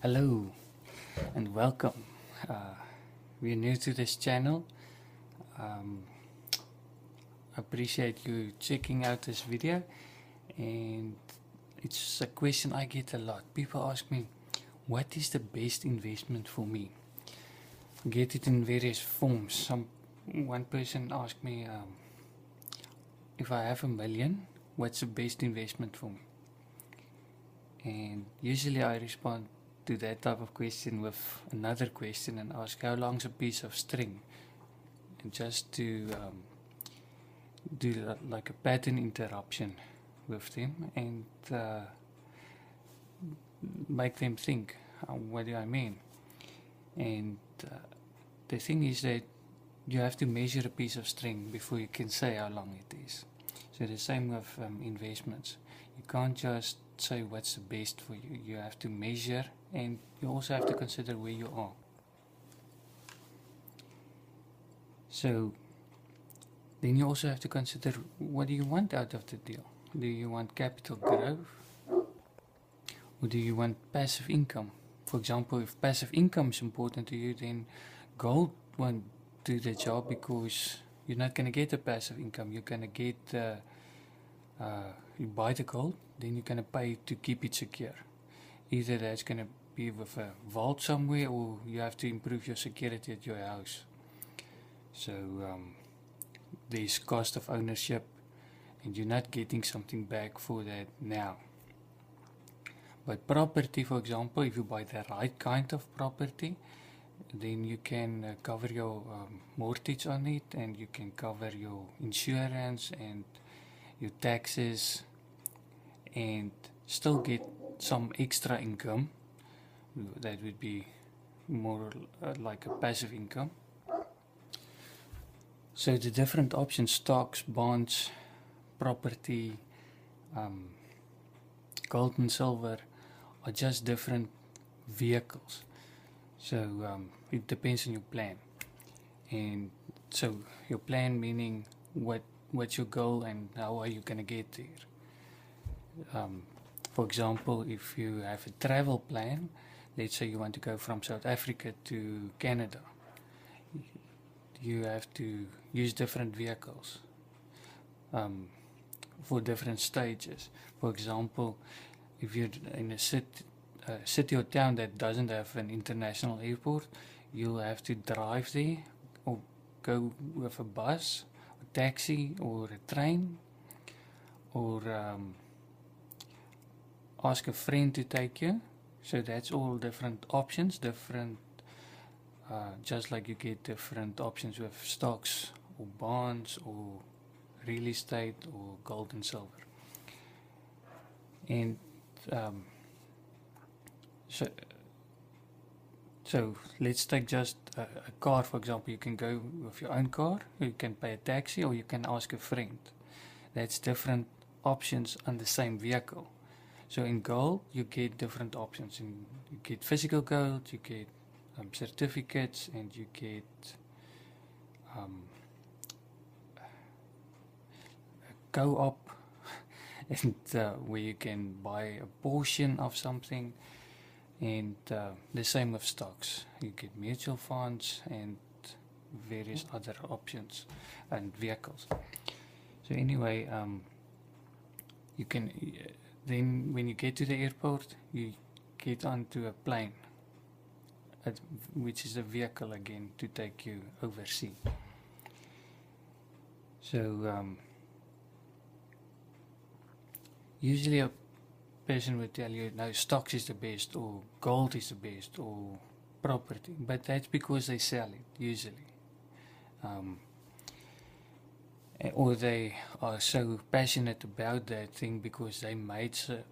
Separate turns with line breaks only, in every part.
Hello and welcome. If you're new to this channel, um, appreciate you checking out this video, and it's a question I get a lot. People ask me, what is the best investment for me? I get it in various forms. One person asked me, if I have $1 million, what's the best investment for me? And usually I respond to that type of question with another question and ask, how long's a piece of string? And just to do like a pattern interruption with them and make them think, what do I mean? And the thing is that you have to measure a piece of string before you can say how long it is. So the same with investments. You can't just say what's the best for you. You have to measure, and you also have to consider where you are. So then you also have to consider, what do you want out of the deal? Do you want capital growth, or do you want passive income? For example, if passive income is important to you, then gold won't do the job, because you're not going to get a passive income. You're going to get you buy the gold, then you're going to pay to keep it secure. Either that's going to be with a vault somewhere, or you have to improve your security at your house. So there's cost of ownership, and you're not getting something back for that now. But property, for example, if you buy the right kind of property, then you can cover your mortgage on it, and you can cover your insurance and your taxes, and still get some extra income. That would be more like a passive income. So the different options: stocks, bonds, property, gold and silver, are just different vehicles. So it depends on your plan. And so your plan meaning what's your goal and how are you going to get there. For example, if you have a travel plan, let's say you want to go from South Africa to Canada, you have to use different vehicles for different stages. For example, if you're in a city or town that doesn't have an international airport, you'll have to drive there, or go with a bus, a taxi, or a train, or ask a friend to take you. So that's all different options, just like you get different options with stocks or bonds or real estate or gold and silver. And so let's take just a car, for example. You can go with your own car, you can pay a taxi, or you can ask a friend. That's different options on the same vehicle. So in gold, you get different options. You get physical gold, you get certificates, and you get a co-op, and where you can buy a portion of something. And the same with stocks. You get mutual funds and various other options and vehicles. So anyway, you can then when you get to the airport, you get onto a plane, which is a vehicle again to take you overseas. So usually a person would tell you, no, stocks is the best, or gold is the best, or property, but that's because they sell it usually, or they are so passionate about that thing because they made a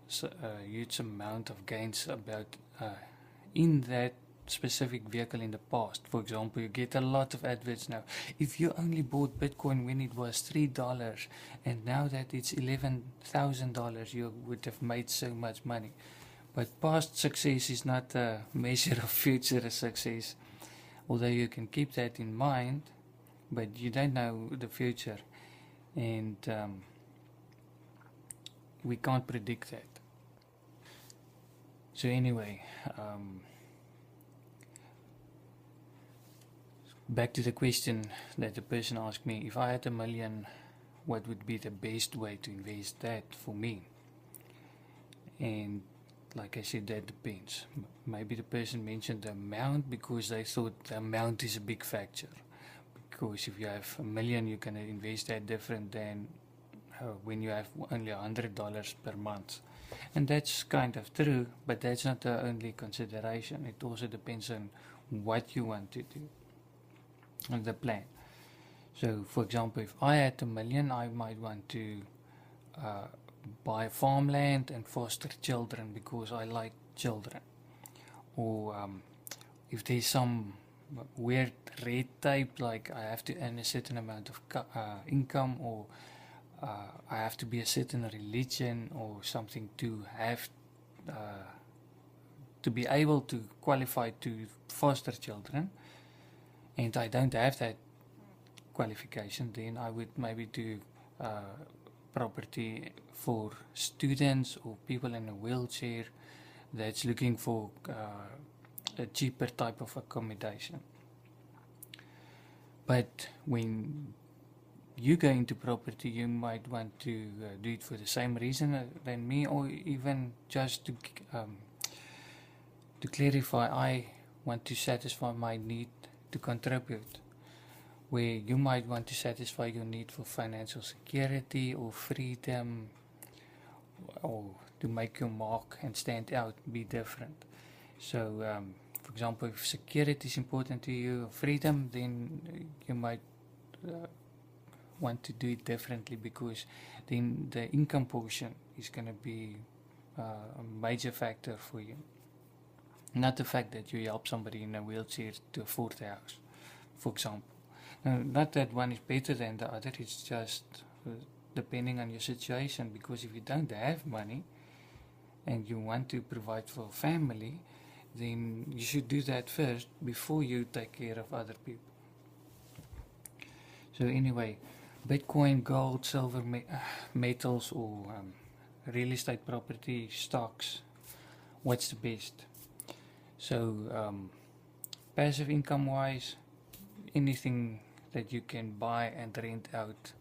huge amount of gains about in that specific vehicle in the past. For example, you get a lot of adverts now. If you only bought Bitcoin when it was $3, and now that it's $11,000, you would have made so much money. But past success is not a measure of future success, although you can keep that in mind, but you don't know the future, and we can't predict that. So anyway, back to the question that the person asked me, if I had $1 million, what would be the best way to invest that for me? And like I said, that depends. Maybe the person mentioned the amount because they thought the amount is a big factor. Because if you have $1 million, you can invest that different than when you have only $100 per month. And that's kind of true, but that's not the only consideration. It also depends on what you want to do and the plan. So, for example, if I had $1 million, I might want to buy farmland and foster children because I like children. Or if there's some weird red tape, like I have to earn a certain amount of income, or I have to be a certain religion or something to have to be able to qualify to foster children, and I don't have that qualification, then I would maybe do property for students or people in a wheelchair that's looking for a cheaper type of accommodation. But when you go into property, you might want to do it for the same reason than me, or even just to clarify, I want to satisfy my need to contribute, where you might want to satisfy your need for financial security or freedom, or to make your mark and stand out, be different. So, for example, if security is important to you, or freedom, then you might want to do it differently, because then the income portion is going to be a major factor for you. Not the fact that you help somebody in a wheelchair to afford a house, for example. Now, not that one is better than the other, it's just depending on your situation, because if you don't have money and you want to provide for a family, then you should do that first before you take care of other people. So anyway, Bitcoin, gold, silver, metals, or real estate property, stocks, what's the best? So passive income wise, anything that you can buy and rent out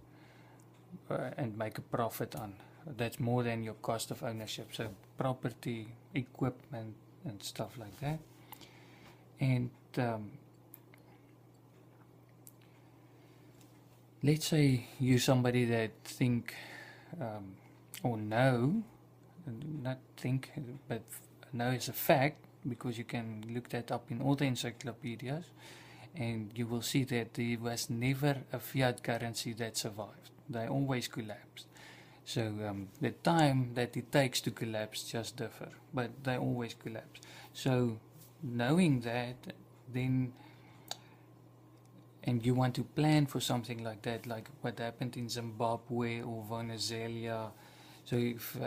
and make a profit on, that's more than your cost of ownership. So property, equipment and stuff like that. And let's say you're somebody that think or know, not think, but know is a fact, because you can look that up in all the encyclopedias, and you will see that there was never a fiat currency that survived. They always collapsed. So the time that it takes to collapse just differ, but they always collapse. So knowing that, then, and you want to plan for something like that, like what happened in Zimbabwe or Venezuela. So if,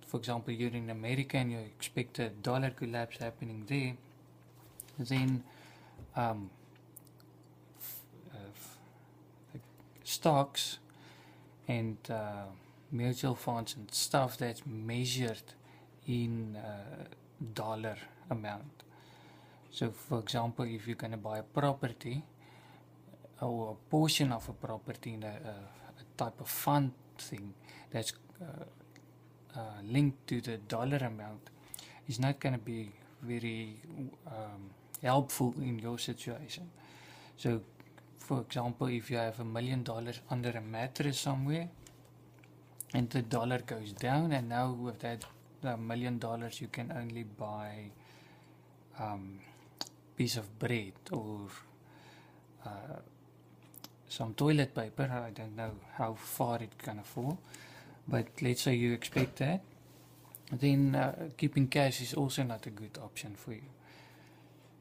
for example, you're in America and you expect a dollar collapse happening there, then stocks and mutual funds and stuff that's measured in dollar amount. So for example, if you're going to buy a property or a portion of a property in a type of fund thing that's linked to the dollar amount, is not going to be very helpful in your situation. So for example, if you have $1 million under a mattress somewhere and the dollar goes down, and now with that $1 million you can only buy piece of bread or some toilet paper. I don't know how far it can fall, but let's say you expect that, then keeping cash is also not a good option for you.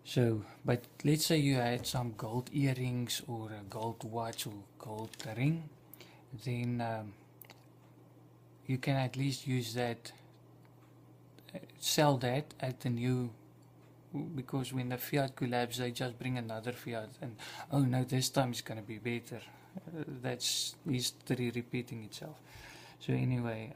So, but let's say you had some gold earrings or a gold watch or gold ring, then you can at least use that, sell that at the new, because when the fiat collapses, they just bring another fiat, and oh no, this time it's going to be better. That's history repeating itself. So anyway,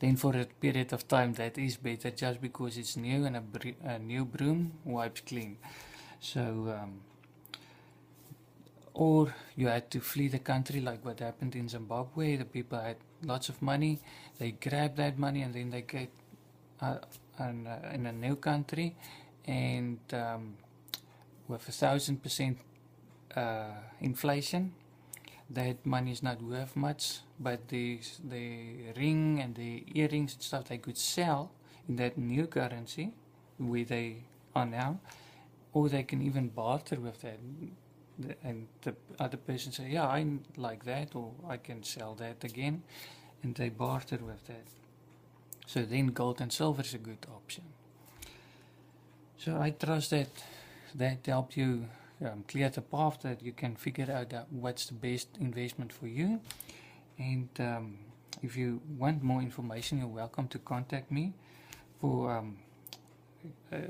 then for a period of time that is better, just because it's new and a new broom wipes clean. So or you had to flee the country, like what happened in Zimbabwe. The people had lots of money, they grabbed that money and then they get in a new country, and with 1,000% inflation, that money is not worth much, but the ring and the earrings and stuff they could sell in that new currency where they are now, or they can even barter with that. And the other person say, yeah, I like that, or I can sell that again, and they barter with that. So then gold and silver is a good option. So I trust that helped you clear the path, that you can figure out what's the best investment for you. And if you want more information, you're welcome to contact me. For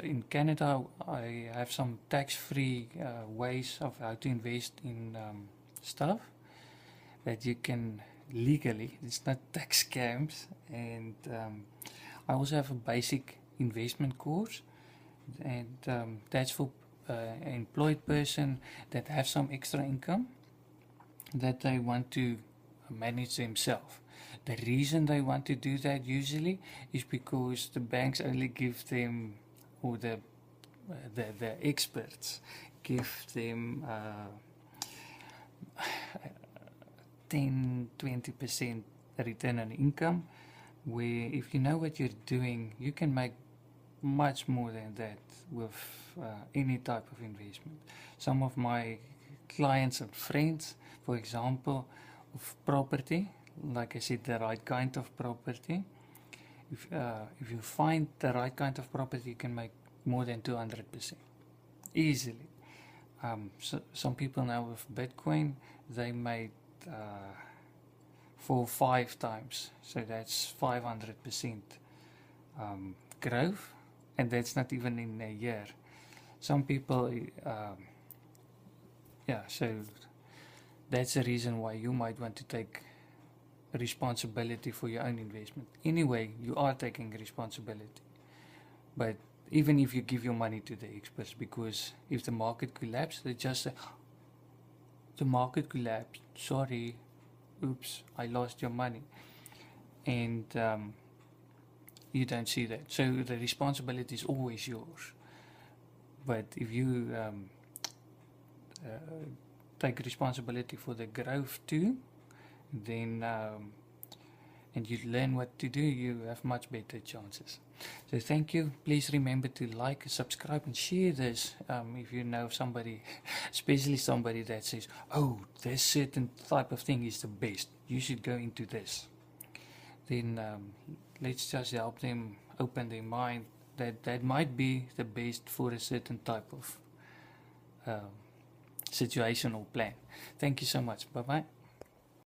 in Canada, I have some tax-free ways of how to invest in stuff that you can legally. It's not tax scams. And I also have a basic investment course, and that's for an employed person that have some extra income that they want to manage themselves. The reason they want to do that usually is because the banks only give them, or the experts give them 10-20% return on income, where if you know what you're doing, you can make much more than that with any type of investment. Some of my clients and friends, for example, of property, like I said, the right kind of property. If you find the right kind of property, you can make more than 200% easily. So some people now with Bitcoin, they made 4-5 times, so that's 500% growth, and that's not even in a year. Some people, so that's the reason why you might want to take responsibility for your own investment. Anyway, you are taking responsibility, but even if you give your money to the experts, because if the market collapses, they just say, the market collapsed, sorry, oops, I lost your money. And you don't see that. So the responsibility is always yours. But if you take responsibility for the growth too, then and you learn what to do, you have much better chances. So thank you. Please remember to like, subscribe, and share this if you know somebody, especially somebody that says, oh, this certain type of thing is the best, you should go into this. Then let's just help them open their mind that might be the best for a certain type of situation or plan. Thank you so much. Bye-bye.